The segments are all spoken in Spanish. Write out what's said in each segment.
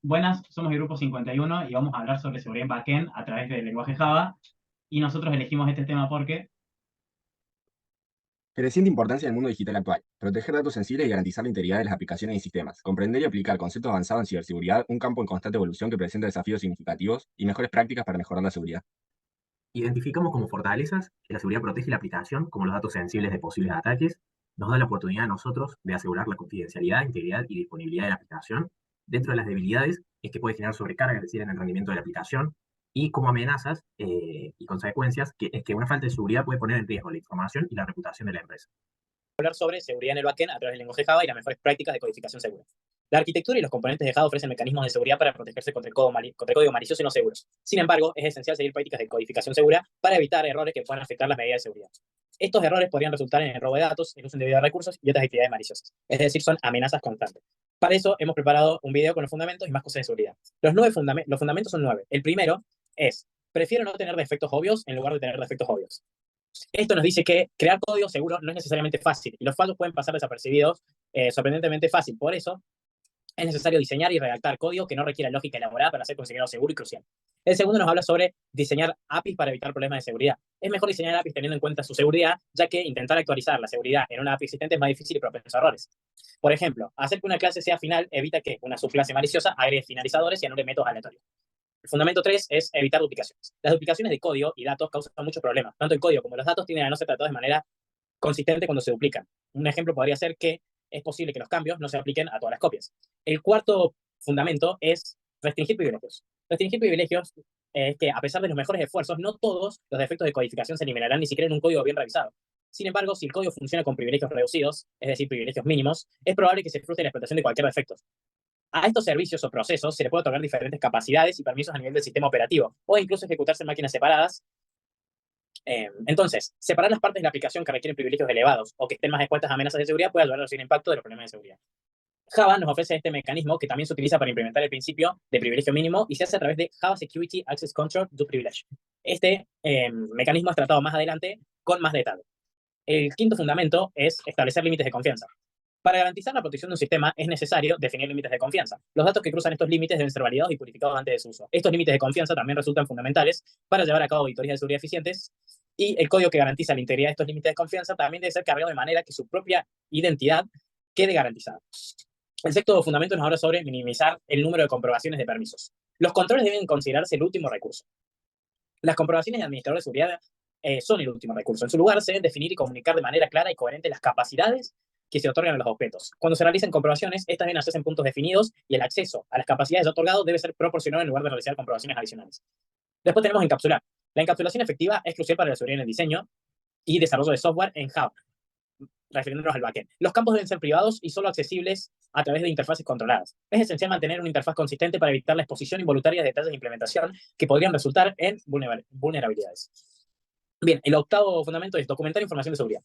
Buenas, somos el grupo 51 y vamos a hablar sobre seguridad en backend a través del lenguaje Java. Y nosotros elegimos este tema porque Creciente importancia en el mundo digital actual. Proteger datos sensibles y garantizar la integridad de las aplicaciones y sistemas. Comprender y aplicar conceptos avanzados en ciberseguridad, un campo en constante evolución que presenta desafíos significativos y mejores prácticas para mejorar la seguridad. Identificamos como fortalezas que la seguridad protege la aplicación como los datos sensibles de posibles ataques, nos da la oportunidad a nosotros de asegurar la confidencialidad, integridad y disponibilidad de la aplicación. Dentro de las debilidades es que puede generar sobrecarga, es decir, en el rendimiento de la aplicación, y como amenazas y consecuencias, que es que una falta de seguridad puede poner en riesgo la información y la reputación de la empresa. Hablar sobre seguridad en el backend a través del lenguaje Java y las mejores prácticas de codificación segura. La arquitectura y los componentes de Java ofrecen mecanismos de seguridad para protegerse contra el código malicioso y no seguros. Sin embargo, es esencial seguir prácticas de codificación segura para evitar errores que puedan afectar las medidas de seguridad. Estos errores podrían resultar en el robo de datos, el uso indebido de recursos y otras actividades maliciosas. Es decir, son amenazas constantes. Para eso hemos preparado un video con los fundamentos y más cosas de seguridad. Los fundamentos son 9. El primero es: prefiero no tener defectos obvios en lugar de tener defectos obvios. Esto nos dice que crear código seguro no es necesariamente fácil y los fallos pueden pasar desapercibidos sorprendentemente fácil. Por eso es necesario diseñar y redactar código que no requiera lógica elaborada para ser considerado seguro y crucial. El segundo nos habla sobre diseñar APIs para evitar problemas de seguridad. Es mejor diseñar APIs teniendo en cuenta su seguridad, ya que intentar actualizar la seguridad en una API existente es más difícil y propenso a errores. Por ejemplo, hacer que una clase sea final evita que una subclase maliciosa agregue finalizadores y anule métodos aleatorios. El fundamento 3 es evitar duplicaciones. Las duplicaciones de código y datos causan muchos problemas. Tanto el código como los datos tienden a no ser tratados de manera consistente cuando se duplican. Un ejemplo podría ser que es posible que los cambios no se apliquen a todas las copias. El cuarto fundamento es restringir privilegios. Restringir privilegios es que, a pesar de los mejores esfuerzos, no todos los defectos de codificación se eliminarán ni siquiera en un código bien revisado. Sin embargo, si el código funciona con privilegios reducidos, es decir, privilegios mínimos, es probable que se frustre la explotación de cualquier defecto. A estos servicios o procesos se le puede otorgar diferentes capacidades y permisos a nivel del sistema operativo, o incluso ejecutarse en máquinas separadas. Entonces, separar las partes de la aplicación que requieren privilegios elevados o que estén más expuestas a amenazas de seguridad puede ayudar a reducir el impacto de los problemas de seguridad. Java nos ofrece este mecanismo que también se utiliza para implementar el principio de privilegio mínimo y se hace a través de Java Security Access Control Do Privilege. Este mecanismo es tratado más adelante con más detalle. El quinto fundamento es establecer límites de confianza. Para garantizar la protección de un sistema es necesario definir límites de confianza. Los datos que cruzan estos límites deben ser validados y purificados antes de su uso. Estos límites de confianza también resultan fundamentales para llevar a cabo auditorías de seguridad eficientes, y el código que garantiza la integridad de estos límites de confianza también debe ser cargado de manera que su propia identidad quede garantizada. El sexto fundamento nos habla sobre minimizar el número de comprobaciones de permisos. Los controles deben considerarse el último recurso. Las comprobaciones de administrador de seguridad son el último recurso. En su lugar, se deben definir y comunicar de manera clara y coherente las capacidades que se otorgan a los objetos. Cuando se realicen comprobaciones, estas deben hacerse en puntos definidos y el acceso a las capacidades otorgadas debe ser proporcionado en lugar de realizar comprobaciones adicionales. Después tenemos encapsular. La encapsulación efectiva es crucial para la seguridad en el diseño y desarrollo de software en Java, refiriéndonos al backend. Los campos deben ser privados y solo accesibles a través de interfaces controladas. Es esencial mantener una interfaz consistente para evitar la exposición involuntaria de detalles de implementación que podrían resultar en vulnerabilidades. Bien, el octavo fundamento es documentar información de seguridad.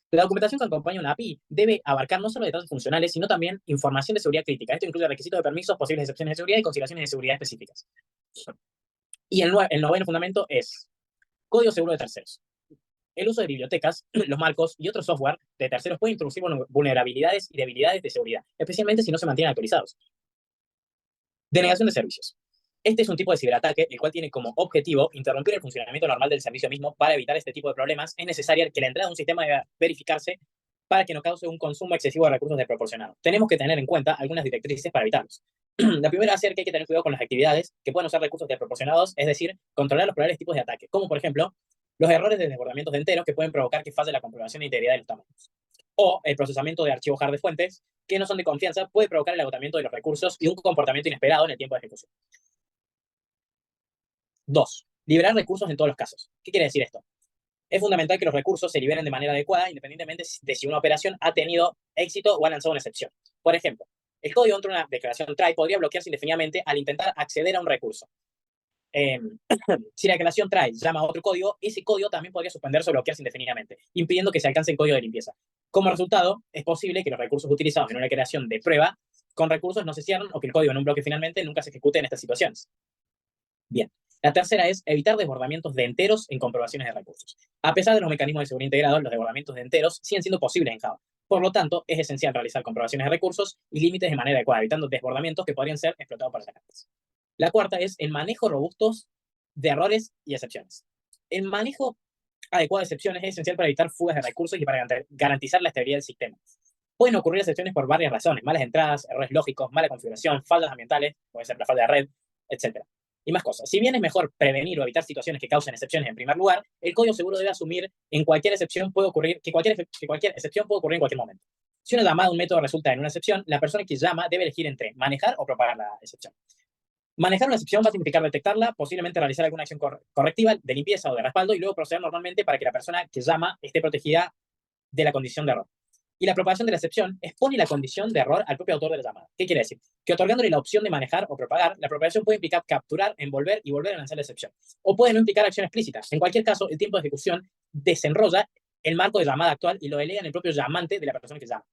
La documentación que acompaña una API debe abarcar no solo detalles funcionales, sino también información de seguridad crítica. Esto incluye requisitos de permisos, posibles excepciones de seguridad y consideraciones de seguridad específicas. Y el noveno fundamento es código seguro de terceros. El uso de bibliotecas, los marcos y otro software de terceros puede introducir vulnerabilidades y debilidades de seguridad, especialmente si no se mantienen actualizados. Denegación de servicios. Este es un tipo de ciberataque el cual tiene como objetivo interrumpir el funcionamiento normal del servicio mismo. Para evitar este tipo de problemas es necesario que la entrada de un sistema deba verificarse para que no cause un consumo excesivo de recursos desproporcionados. Tenemos que tener en cuenta algunas directrices para evitarlos. La primera es que hay que tener cuidado con las actividades que pueden usar recursos desproporcionados, es decir, controlar los probables tipos de ataque, como por ejemplo los errores de desbordamientos de enteros que pueden provocar que falle la comprobación de integridad de los tamaños. O el procesamiento de archivos hard de fuentes que no son de confianza puede provocar el agotamiento de los recursos y un comportamiento inesperado en el tiempo de ejecución. 2. Liberar recursos en todos los casos. ¿Qué quiere decir esto? Es fundamental que los recursos se liberen de manera adecuada, independientemente de si una operación ha tenido éxito o ha lanzado una excepción. Por ejemplo, el código dentro de una declaración try podría bloquearse indefinidamente al intentar acceder a un recurso. Eh, si la declaración try llama a otro código, ese código también podría suspenderse o bloquearse indefinidamente, impidiendo que se alcance el código de limpieza. Como resultado, es posible que los recursos utilizados en una declaración de prueba con recursos no se cierren o que el código en un bloque finalmente nunca se ejecute en estas situaciones. Bien. La tercera es evitar desbordamientos de enteros en comprobaciones de recursos. A pesar de los mecanismos de seguridad integrados, los desbordamientos de enteros siguen siendo posibles en Java. Por lo tanto, es esencial realizar comprobaciones de recursos y límites de manera adecuada, evitando desbordamientos que podrían ser explotados por atacantes. La cuarta es el manejo robusto de errores y excepciones. El manejo adecuado de excepciones es esencial para evitar fugas de recursos y para garantizar la estabilidad del sistema. Pueden ocurrir excepciones por varias razones: malas entradas, errores lógicos, mala configuración, fallas ambientales, puede ser la falta de red, etc. Y más cosas. Si bien es mejor prevenir o evitar situaciones que causen excepciones en primer lugar, el código seguro debe asumir que cualquier excepción puede ocurrir en cualquier momento. Si una llamada a un método resulta en una excepción, la persona que llama debe elegir entre manejar o propagar la excepción. Manejar una excepción va a significar detectarla, posiblemente realizar alguna acción correctiva de limpieza o de respaldo y luego proceder normalmente para que la persona que llama esté protegida de la condición de error. Y la propagación de la excepción expone la condición de error al propio autor de la llamada. ¿Qué quiere decir? Que otorgándole la opción de manejar o propagar, la propagación puede implicar capturar, envolver y volver a lanzar la excepción. O puede no implicar acción explícita. En cualquier caso, el tiempo de ejecución desenrolla el marco de llamada actual y lo delega en el propio llamante de la persona que llama.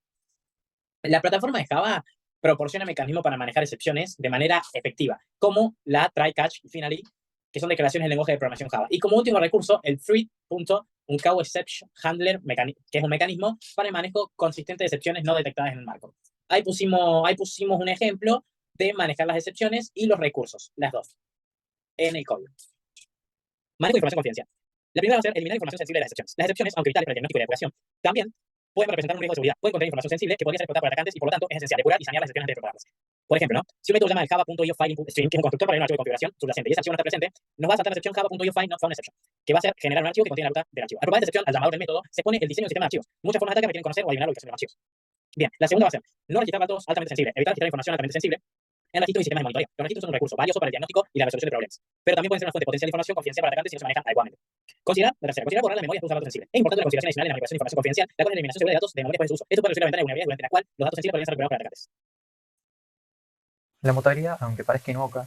La plataforma de Java proporciona mecanismos para manejar excepciones de manera efectiva, como la try, catch y finally, que son declaraciones del lenguaje de programación Java. Y como último recurso, el thread.uncao exception handler, que es un mecanismo para el manejo consistente de excepciones no detectadas en el marco. Ahí pusimos un ejemplo de manejar las excepciones y los recursos, las dos, en el código. Manejo de información confidencial. La primera va a ser eliminar información sensible de las excepciones. Las excepciones, aunque vitales para el diagnóstico y la depuración, también pueden representar un riesgo de seguridad. Pueden contener información sensible que podría ser explotada por atacantes y por lo tanto es esencial depurar y sanear las excepciones antes de propagarlas. Por ejemplo, ¿no? Si un método llama el java.io file input stream, que es un constructor para un archivo de configuración subyacente, y ese archivo no está presente, nos va a saltar la excepción java.io file not found exception, que va a ser generar un archivo que contiene la ruta del archivo. Al propagar esta excepción al llamador del método, se pone el diseño del sistema de archivos. Muchas formas de ataque requieren conocer o adivinar la ubicación de los archivos. Bien, la segunda va a ser no registrar datos altamente sensibles, evitar registrar información altamente sensible en registros y sistemas de monitoreo. Los registros son un recurso valioso para el diagnóstico y la resolución de problemas, pero también pueden ser una fuente potencial de información confidencial para atacantes si no se manejan adecuadamente. Considerar borrar la memoria de un datos sensible. Es importante la consideración adicional en la manipulación de información confidencial, la cual es la eliminación segura de datos de memoria después de su uso. Esto puede reducir la ventana de vulnerabilidad durante la cual los datos sensibles podrían ser recuperados por atacantes. La mutabilidad, aunque parezca inocuo,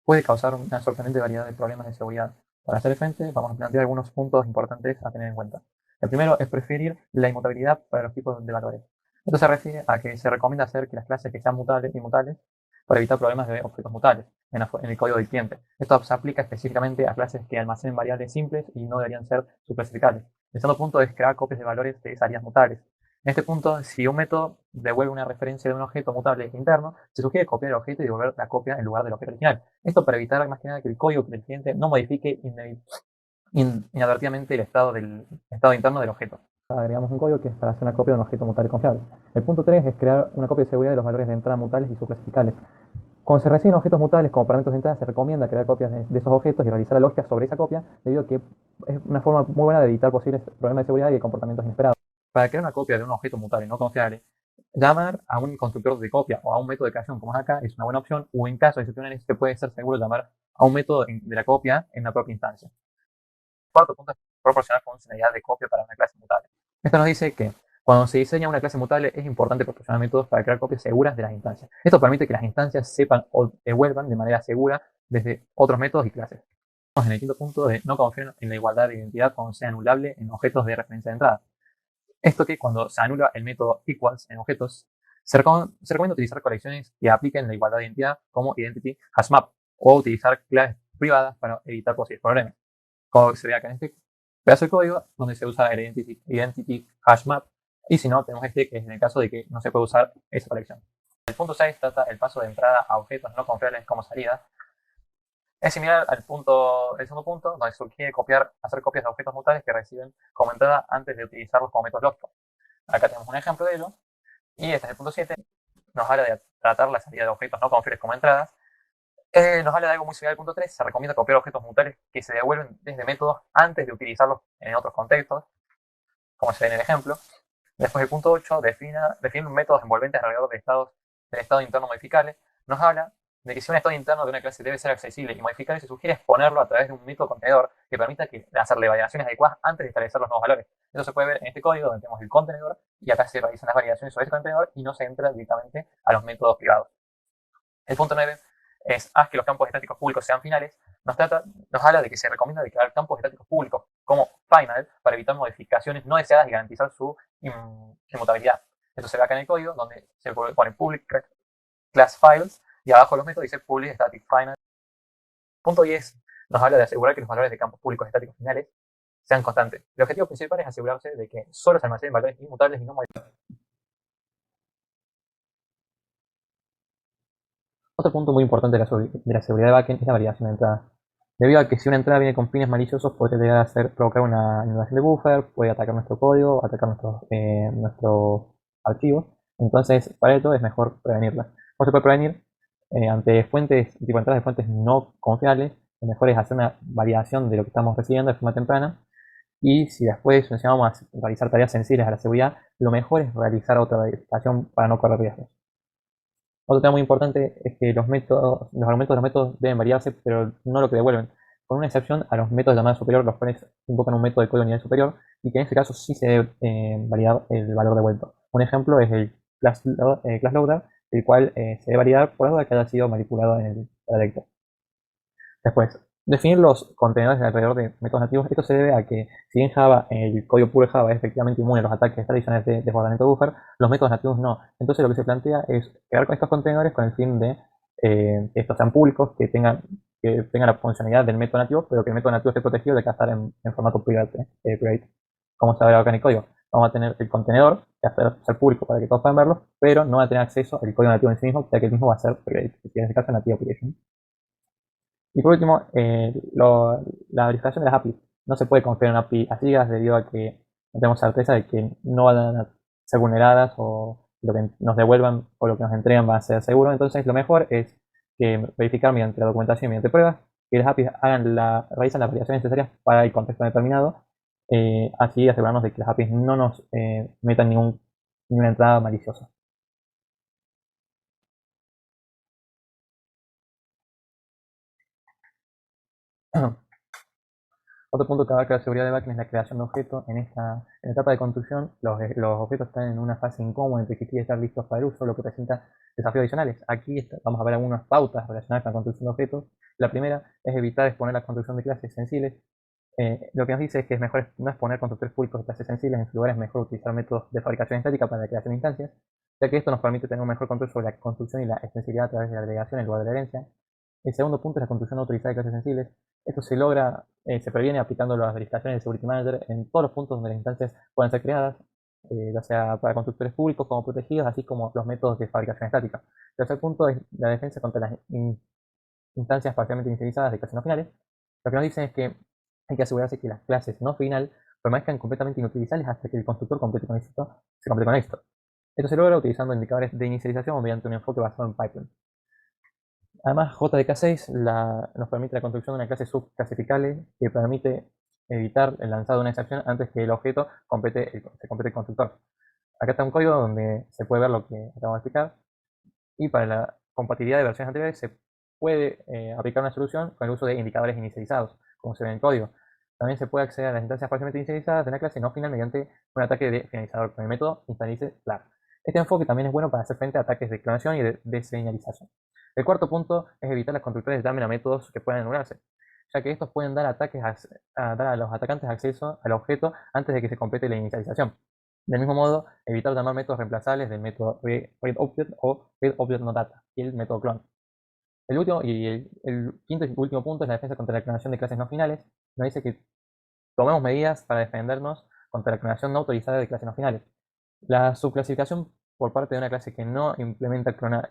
puede causar una sorprendente variedad de problemas de seguridad. Para hacer frente, vamos a plantear algunos puntos importantes a tener en cuenta. El primero es preferir la inmutabilidad para los tipos de valores. Esto se refiere a que se recomienda hacer que las clases que sean mutables, inmutables, para evitar problemas de objetos mutables en el código del cliente. Esto se aplica específicamente a clases que almacenen variables simples y no deberían ser subclasificables. El segundo punto es crear copias de valores de salidas mutables. En este punto, si un método devuelve una referencia de un objeto mutable interno, se sugiere copiar el objeto y devolver la copia en lugar del objeto original. Esto para evitar más que nada que el código del cliente no modifique inadvertidamente el estado interno del objeto. Agregamos un código que es para hacer una copia de un objeto mutable confiable. El punto 3 es crear una copia de seguridad de los valores de entrada mutables y subclasificables. Cuando se reciben objetos mutables como parámetros de entrada, se recomienda crear copias de esos objetos y realizar la lógica sobre esa copia, debido a que es una forma muy buena de evitar posibles problemas de seguridad y de comportamientos inesperados. Para crear una copia de un objeto mutable no confiable, llamar a un constructor de copia o a un método de creación como es acá es una buena opción, o en caso de excepciones que puede ser seguro llamar a un método de la copia en la propia instancia. Cuarto punto es proporcionar funcionalidad de copia para una clase mutable. Esto nos dice que cuando se diseña una clase mutable es importante proporcionar métodos para crear copias seguras de las instancias. Esto permite que las instancias sepan o devuelvan de manera segura desde otros métodos y clases. En el quinto punto de no confiar en la igualdad de identidad cuando sea anulable en objetos de referencia de entrada. Esto que cuando se anula el método equals en objetos, se recomienda utilizar colecciones que apliquen la igualdad de identidad como identity hashmap o utilizar claves privadas para evitar posibles problemas. Como se ve acá en este pedazo de código donde se usa el identity hashmap, y si no, tenemos este que es en el caso de que no se puede usar esa colección. El punto 6 trata el paso de entrada a objetos no confiables como salida. Es similar al segundo punto, donde se sugiere hacer copias de objetos mutables que reciben como entrada antes de utilizarlos como métodos lógicos. Acá tenemos un ejemplo de ello, y este es el punto 7, nos habla de tratar la salida de objetos no confiables como entradas. Nos habla de algo muy similar al punto 3, se recomienda copiar objetos mutables que se devuelven desde métodos antes de utilizarlos en otros contextos, como se ve en el ejemplo. Después el punto 8, define métodos envolventes alrededor del estado interno modificable. Nos habla de que si un estado interno de una clase debe ser accesible y modificable, se sugiere exponerlo a través de un método contenedor que permita hacerle validaciones adecuadas antes de establecer los nuevos valores. Eso se puede ver en este código donde tenemos el contenedor y acá se realizan las validaciones sobre ese contenedor y no se entra directamente a los métodos privados. El punto 9 es haz que los campos estáticos públicos sean finales. Nos habla de que se recomienda declarar campos estáticos públicos como final para evitar modificaciones no deseadas y garantizar su inmutabilidad. Esto se ve acá en el código donde se pone public class files y abajo los métodos dice public static final. Punto 10 nos habla de asegurar que los valores de campos públicos estáticos finales sean constantes. El objetivo principal es asegurarse de que solo se almacenen valores inmutables y no modificables. Otro punto muy importante de la seguridad de backend es la validación de entrada. Debido a que si una entrada viene con fines maliciosos, puede llegar a provocar una inundación de buffer, puede atacar nuestro código, atacar nuestros archivos. Entonces, para esto es mejor prevenirla. ¿Cómo se puede prevenir? Ante fuentes, tipo entradas de fuentes no confiables, lo mejor es hacer una validación de lo que estamos recibiendo de forma temprana. Y si después mencionamos a realizar tareas sensibles a la seguridad, lo mejor es realizar otra verificación para no correr riesgos. Otro tema muy importante es que los argumentos de los métodos deben variarse, pero no lo que devuelven, con una excepción a los métodos de llamada superior, los cuales invocan un método de código de nivel superior, y que en este caso sí se debe validar el valor devuelto. Un ejemplo es el class loader, el cual se debe validar por la duda que haya sido manipulado en el trayecto. Después, definir los contenedores alrededor de métodos nativos. Esto se debe a que, si bien Java, el código puro de Java es efectivamente inmune a los ataques tradicionales de desbordamiento de buffer, los métodos nativos no. Entonces lo que se plantea es crear con estos contenedores con el fin de que estos sean públicos, que tengan la funcionalidad del método nativo, pero que el método nativo esté protegido de que estar en formato private. Como se ve acá en el código. Vamos a tener el contenedor, que va a ser público para que todos puedan verlo, pero no va a tener acceso al código nativo en sí mismo, ya que el mismo va a ser private, que en este caso es nativo application. Y por último, la verificación de las APIs. No se puede confiar en una API a ciegas debido a que no tenemos certeza de que no van a ser vulneradas o lo que nos devuelvan o lo que nos entregan va a ser seguro. Entonces, lo mejor es verificar mediante la documentación y mediante pruebas que las APIs realizan las validaciones necesarias para el contexto determinado. Así asegurarnos de que las APIs no nos metan ninguna entrada maliciosa. Otro punto que abarca la seguridad de backend es la creación de objetos. En la etapa de construcción, los objetos están en una fase incómoda entre que quieren estar listos para el uso, lo que presenta desafíos adicionales. Aquí vamos a ver algunas pautas relacionadas con la construcción de objetos. La primera es evitar exponer la construcción de clases sensibles. Lo que nos dice es que es mejor no exponer constructores públicos de clases sensibles. En su lugar es mejor utilizar métodos de fabricación estática para la creación de instancias, ya que esto nos permite tener un mejor control sobre la construcción y la extensibilidad a través de la agregación en lugar de la herencia. El segundo punto es la construcción autorizada de clases sensibles. Esto se previene aplicando las verificaciones de Security Manager en todos los puntos donde las instancias puedan ser creadas, ya sea para constructores públicos como protegidos, así como los métodos de fabricación estática. El tercer punto es la defensa contra las instancias parcialmente inicializadas de clases no finales. Lo que nos dicen es que hay que asegurarse que las clases no final permanezcan completamente inutilizables hasta que el constructor se complete con éxito. Esto se logra utilizando indicadores de inicialización o mediante un enfoque basado en pipeline. Además, JDK6 nos permite la construcción de una clase subclasificable que permite evitar el lanzado de una excepción antes que el objeto se complete el constructor. Acá está un código donde se puede ver lo que acabamos de explicar. Y para la compatibilidad de versiones anteriores se puede aplicar una solución con el uso de indicadores inicializados, como se ve en el código. También se puede acceder a las instancias parcialmente inicializadas de una clase no final mediante un ataque de finalizador con el método initialize_flag. Este enfoque también es bueno para hacer frente a ataques de clonación y de deseñalización. El cuarto punto es evitar las constructores llamen a métodos que puedan anularse, ya que estos pueden dar a los atacantes acceso al objeto antes de que se complete la inicialización. Del mismo modo, evitar llamar métodos reemplazables del método readObject o readObjectNoData y el método clone. El último y el quinto y último punto es la defensa contra la clonación de clases no finales. Nos dice que tomemos medidas para defendernos contra la clonación no autorizada de clases no finales. La subclasificación por parte de una clase que no implementa clonable,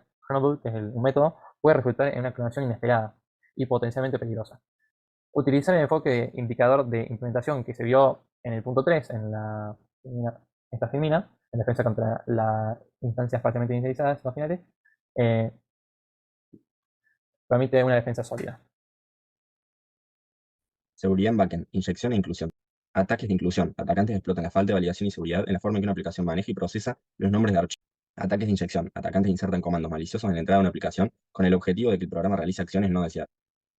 que es un método, puede resultar en una clonación inesperada y potencialmente peligrosa. Utilizar el enfoque de indicador de implementación que se vio en el punto 3 en esta semina, en defensa contra las instancias parcialmente inicializadas no finales, permite una defensa sólida. Seguridad en backend, inyección e inclusión. Ataques de inclusión. Atacantes explotan la falta de validación y seguridad en la forma en que una aplicación maneja y procesa los nombres de archivos. Ataques de inyección. Atacantes insertan comandos maliciosos en la entrada de una aplicación con el objetivo de que el programa realice acciones no deseadas.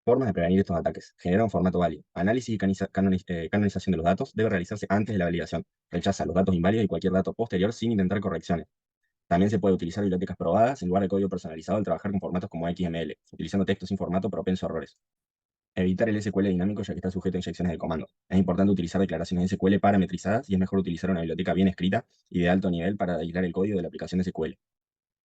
Formas de prevenir estos ataques. Genera un formato válido. Análisis y canonización de los datos debe realizarse antes de la validación. Rechaza los datos inválidos y cualquier dato posterior sin intentar correcciones. También se puede utilizar bibliotecas probadas en lugar de código personalizado al trabajar con formatos como XML, utilizando texto sin formato propenso a errores. Evitar el SQL dinámico ya que está sujeto a inyecciones de comandos. Es importante utilizar declaraciones SQL parametrizadas y es mejor utilizar una biblioteca bien escrita y de alto nivel para aislar el código de la aplicación de SQL.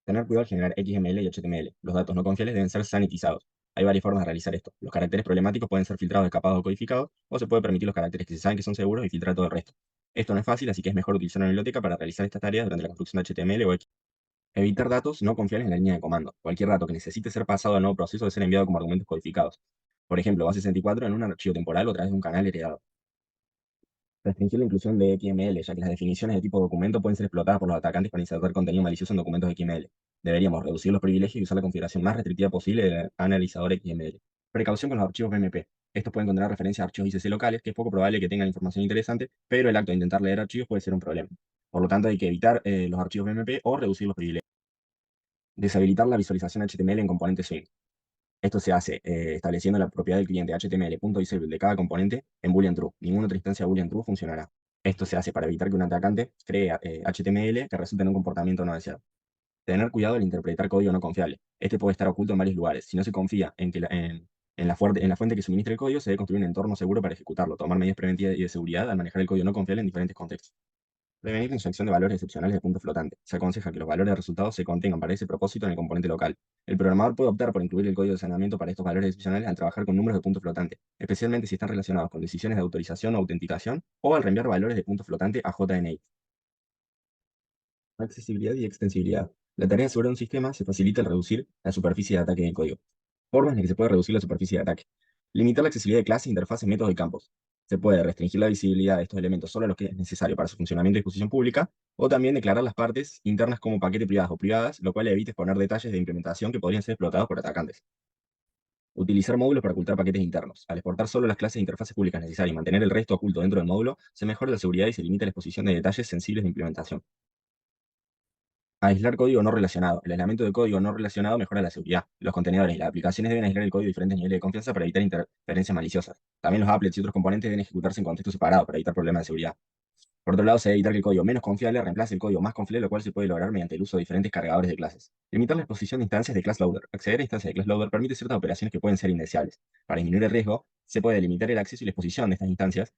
Tener cuidado al generar XML y HTML. Los datos no confiables deben ser sanitizados. Hay varias formas de realizar esto. Los caracteres problemáticos pueden ser filtrados, escapados o codificados, o se puede permitir los caracteres que se saben que son seguros y filtrar todo el resto. Esto no es fácil, así que es mejor utilizar una biblioteca para realizar estas tareas durante la construcción de HTML o X. Evitar datos no confiables en la línea de comando. Cualquier dato que necesite ser pasado al nuevo proceso debe ser enviado como argumentos codificados. Por ejemplo, base64 en un archivo temporal o a través de un canal heredado. Restringir la inclusión de XML, ya que las definiciones de tipo documento pueden ser explotadas por los atacantes para insertar contenido malicioso en documentos XML. Deberíamos reducir los privilegios y usar la configuración más restrictiva posible del analizador XML. Precaución con los archivos BMP. Estos pueden contener referencias a archivos ICC locales, que es poco probable que tengan información interesante, pero el acto de intentar leer archivos puede ser un problema. Por lo tanto, hay que evitar los archivos BMP o reducir los privilegios. Deshabilitar la visualización HTML en componente swing. Esto se hace estableciendo la propiedad del cliente HTML.disable de cada componente en boolean true. Ninguna otra instancia boolean true funcionará. Esto se hace para evitar que un atacante cree HTML que resulte en un comportamiento no deseado. Tener cuidado al interpretar código no confiable. Este puede estar oculto en varios lugares. Si no se confía en que en la fuente que suministra el código, se debe construir un entorno seguro para ejecutarlo. Tomar medidas preventivas y de seguridad al manejar el código no confiable en diferentes contextos. Prevenir la inyección de valores excepcionales de punto flotante. Se aconseja que los valores de resultados se contengan para ese propósito en el componente local. El programador puede optar por incluir el código de saneamiento para estos valores excepcionales al trabajar con números de punto flotante, especialmente si están relacionados con decisiones de autorización o autenticación, o al reenviar valores de punto flotante a JNI. Accesibilidad y extensibilidad. La tarea de asegurar un sistema se facilita al reducir la superficie de ataque del código. Formas en las que se puede reducir la superficie de ataque. Limitar la accesibilidad de clases, interfaces, métodos y campos. Se puede restringir la visibilidad de estos elementos solo a lo que es necesario para su funcionamiento y disposición pública, o también declarar las partes internas como paquete privadas o privadas, lo cual evita exponer detalles de implementación que podrían ser explotados por atacantes. Utilizar módulos para ocultar paquetes internos. Al exportar solo las clases de interfaces públicas necesarias y mantener el resto oculto dentro del módulo, se mejora la seguridad y se limita la exposición de detalles sensibles de implementación. Aislar código no relacionado. El aislamiento de código no relacionado mejora la seguridad. Los contenedores y las aplicaciones deben aislar el código de diferentes niveles de confianza para evitar interferencias maliciosas. También los applets y otros componentes deben ejecutarse en contexto separado para evitar problemas de seguridad. Por otro lado, se debe evitar que el código menos confiable reemplace el código más confiable, lo cual se puede lograr mediante el uso de diferentes cargadores de clases. Limitar la exposición de instancias de class loader. Acceder a instancias de class loader permite ciertas operaciones que pueden ser indeseables. Para disminuir el riesgo, se puede limitar el acceso y la exposición de estas instancias,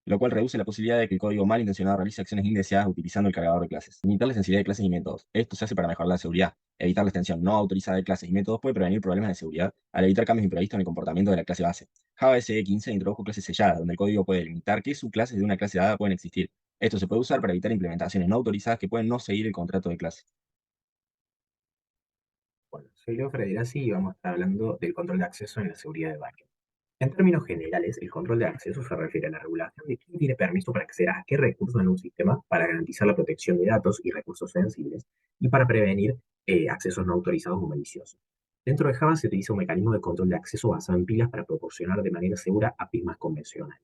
lo cual reduce la posibilidad de que el código malintencionado realice acciones indeseadas utilizando el cargador de clases. Limitar la sensibilidad de clases y métodos. Esto se hace para mejorar la seguridad. Evitar la extensión no autorizada de clases y métodos puede prevenir problemas de seguridad al evitar cambios imprevistos en el comportamiento de la clase base. Java SE 15 introdujo clases selladas, donde el código puede limitar qué subclases de una clase dada pueden existir. Esto se puede usar para evitar implementaciones no autorizadas que pueden no seguir el contrato de clase. Bueno, soy Leo Frederici y vamos a estar hablando del control de acceso en la seguridad de backend. En términos generales, el control de acceso se refiere a la regulación de quién tiene permiso para acceder a qué recursos en un sistema para garantizar la protección de datos y recursos sensibles y para prevenir accesos no autorizados o maliciosos. Dentro de Java se utiliza un mecanismo de control de acceso basado en pilas para proporcionar de manera segura APIs más convencionales.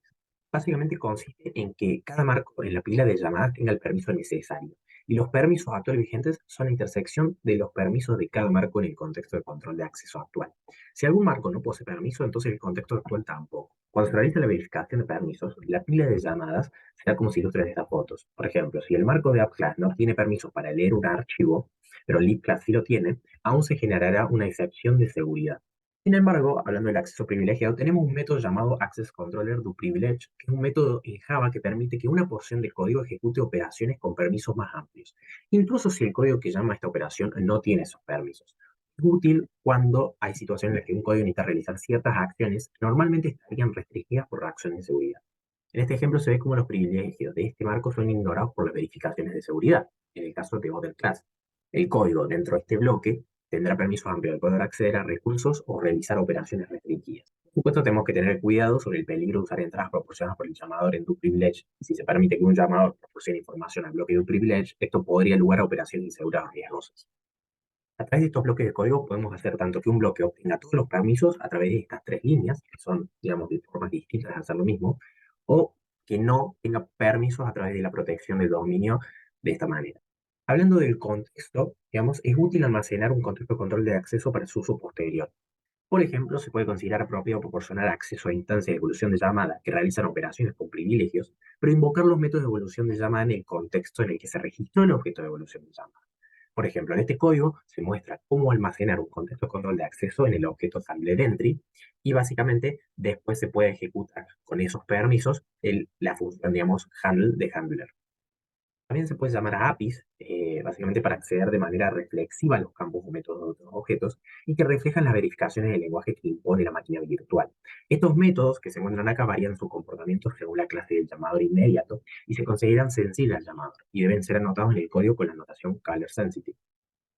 Básicamente consiste en que cada marco en la pila de llamadas tenga el permiso necesario, y los permisos actuales vigentes son la intersección de los permisos de cada marco en el contexto de control de acceso actual. Si algún marco no posee permiso, entonces el contexto actual tampoco. Cuando se realiza la verificación de permisos, la pila de llamadas será como se ilustra en estas fotos. Por ejemplo, si el marco de AppClass no tiene permiso para leer un archivo, pero LibClass sí lo tiene, aún se generará una excepción de seguridad. Sin embargo, hablando del acceso privilegiado, tenemos un método llamado Access Controller do Privilege, que es un método en Java que permite que una porción del código ejecute operaciones con permisos más amplios, incluso si el código que llama a esta operación no tiene esos permisos. Es útil cuando hay situaciones en las que un código necesita realizar ciertas acciones que normalmente estarían restringidas por razones de seguridad. En este ejemplo se ve cómo los privilegios de este marco son ignorados por las verificaciones de seguridad, en el caso de Other Class. El código dentro de este bloque tendrá permiso amplio de poder acceder a recursos o realizar operaciones restringidas. Por supuesto, tenemos que tener cuidado sobre el peligro de usar entradas proporcionadas por el llamador en DoPrivilege. Si se permite que un llamador proporcione información al bloque DoPrivilege, esto podría lugar a operaciones inseguras o riesgosas. A través de estos bloques de código podemos hacer tanto que un bloque obtenga todos los permisos a través de estas tres líneas, que son, digamos, de formas distintas de hacer lo mismo, o que no tenga permisos a través de la protección del dominio de esta manera. Hablando del contexto, digamos, es útil almacenar un contexto de control de acceso para su uso posterior. Por ejemplo, se puede considerar apropiado proporcionar acceso a instancias de evolución de llamada que realizan operaciones con privilegios, pero invocar los métodos de evolución de llamada en el contexto en el que se registró el objeto de evolución de llamada. Por ejemplo, en este código se muestra cómo almacenar un contexto de control de acceso en el objeto handler_entry y básicamente después se puede ejecutar con esos permisos la función, digamos, handle de handler. También se puede llamar a APIs, básicamente para acceder de manera reflexiva a los campos o métodos de otros objetos y que reflejan las verificaciones del lenguaje que impone la máquina virtual. Estos métodos que se encuentran acá varían su comportamiento según la clase del llamador inmediato y se consideran sensibles al llamador y deben ser anotados en el código con la notación color sensitive.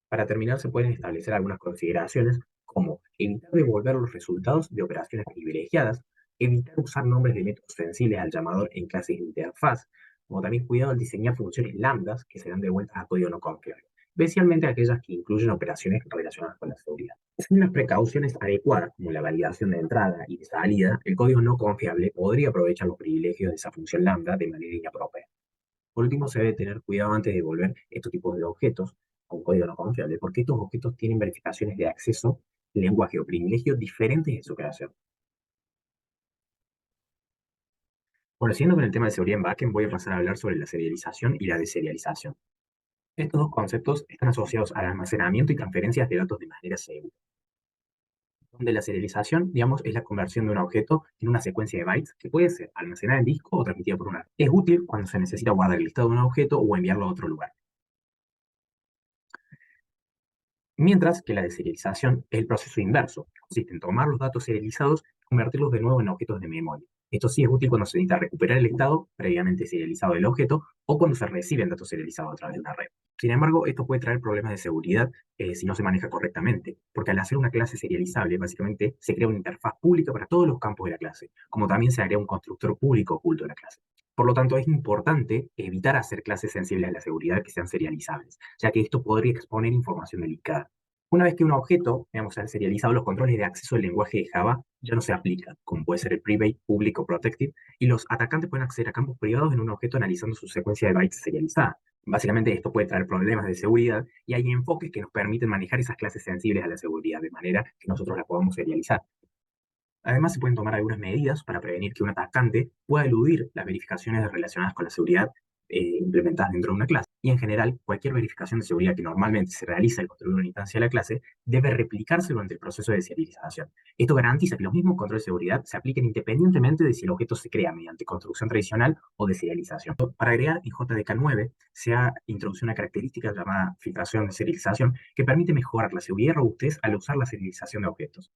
Para terminar, se pueden establecer algunas consideraciones como evitar devolver los resultados de operaciones privilegiadas, evitar usar nombres de métodos sensibles al llamador en clases de interfaz, como también cuidado al diseñar funciones lambdas que serán devueltas a código no confiable, especialmente aquellas que incluyen operaciones relacionadas con la seguridad. Sin las precauciones adecuadas, como la validación de entrada y de salida, el código no confiable podría aprovechar los privilegios de esa función lambda de manera inapropiada. Por último, se debe tener cuidado antes de devolver estos tipos de objetos a un código no confiable, porque estos objetos tienen verificaciones de acceso, lenguaje o privilegio diferentes en su creación. Bueno, siguiendo con el tema de seguridad en backend, voy a pasar a hablar sobre la serialización y la deserialización. Estos dos conceptos están asociados al almacenamiento y transferencias de datos de manera segura. Donde la serialización, digamos, es la conversión de un objeto en una secuencia de bytes que puede ser almacenada en disco o transmitida por un red. Es útil cuando se necesita guardar el listado de un objeto o enviarlo a otro lugar. Mientras que la deserialización es el proceso inverso, consiste en tomar los datos serializados y convertirlos de nuevo en objetos de memoria. Esto sí es útil cuando se necesita recuperar el estado previamente serializado del objeto o cuando se reciben datos serializados a través de una red. Sin embargo, esto puede traer problemas de seguridad si no se maneja correctamente, porque al hacer una clase serializable, básicamente se crea una interfaz pública para todos los campos de la clase, como también se agrega un constructor público oculto de la clase. Por lo tanto, es importante evitar hacer clases sensibles a la seguridad que sean serializables, ya que esto podría exponer información delicada. Una vez que un objeto, digamos, se han serializado, los controles de acceso al lenguaje de Java ya no se aplican, como puede ser el private, público o protective, y los atacantes pueden acceder a campos privados en un objeto analizando su secuencia de bytes serializada. Básicamente esto puede traer problemas de seguridad y hay enfoques que nos permiten manejar esas clases sensibles a la seguridad de manera que nosotros las podamos serializar. Además, se pueden tomar algunas medidas para prevenir que un atacante pueda eludir las verificaciones relacionadas con la seguridad implementadas dentro de una clase. Y en general, cualquier verificación de seguridad que normalmente se realiza al construir una instancia de la clase debe replicarse durante el proceso de serialización. Esto garantiza que los mismos controles de seguridad se apliquen independientemente de si el objeto se crea mediante construcción tradicional o de serialización. Para agregar, en JDK9 se ha introducido una característica llamada filtración de serialización que permite mejorar la seguridad y robustez al usar la serialización de objetos.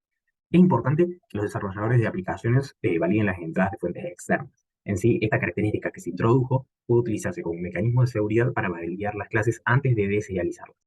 Es importante que los desarrolladores de aplicaciones validen las entradas de fuentes externas. En sí, esta característica que se introdujo puede utilizarse como un mecanismo de seguridad para validar las clases antes de deserializarlas.